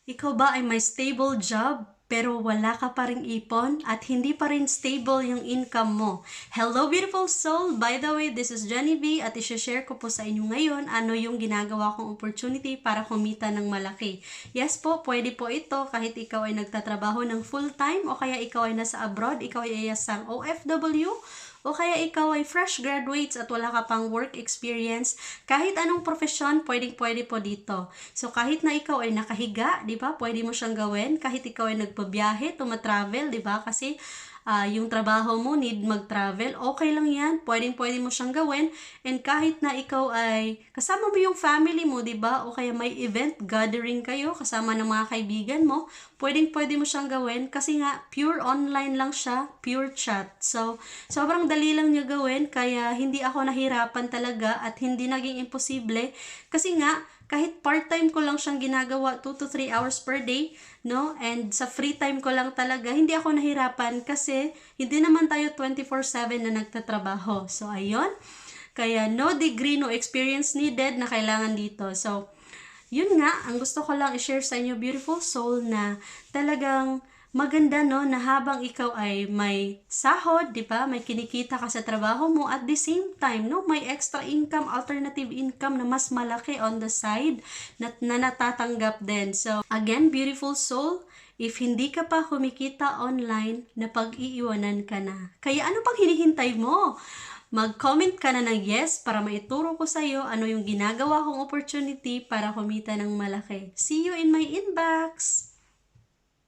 Ikaw ba ay may stable job pero wala ka pa ring ipon at hindi pa rin stable yung income mo? Hello beautiful soul! By the way, this is Jenny B at i-share ko po sa inyo ngayon ano yung ginagawa kong opportunity para kumita ng malaki. Yes po, pwede po ito kahit ikaw ay nagtatrabaho ng full-time o kaya ikaw ay nasa abroad, ikaw ay isang OFW, o kaya ikaw ay fresh graduates at wala ka pang work experience, kahit anong profesyon, pwede po dito. So, kahit na ikaw ay nakahiga, di ba, pwede mo siyang gawin. Kahit ikaw ay nagpabiyahe, tumatravel, di ba, kasi yung trabaho mo need mag-travel, okay lang yan, pwede mo siyang gawin. And kahit na ikaw ay kasama mo yung family mo, di ba, o kaya may event, gathering kayo, kasama ng mga kaibigan mo, pwede mo siyang gawin kasi nga, pure online lang siya, pure chat. So, sobrang dali lang niya gawin, kaya hindi ako nahirapan talaga at hindi naging imposible. Kasi nga, kahit part-time ko lang siyang ginagawa, 2 to 3 hours per day, no? And sa free time ko lang talaga, hindi ako nahirapan kasi hindi naman tayo 24/7 na nagtatrabaho. So, ayun. Kaya no degree, no experience needed na kailangan dito. So, yun nga, ang gusto ko lang i-share sa inyo, beautiful soul, na talagang maganda, no, na habang ikaw ay may sahod, di ba, may kinikita ka sa trabaho mo, at the same time, no, may extra income, alternative income na mas malaki on the side na natatanggap din. So, again, beautiful soul, if hindi ka pa kumikita online, napag-iiwanan ka na. Kaya ano pang hinihintay mo? Mag-comment ka na ng yes para maituro ko sa iyo ano yung ginagawa kong opportunity para kumita ng malaki. See you in my inbox!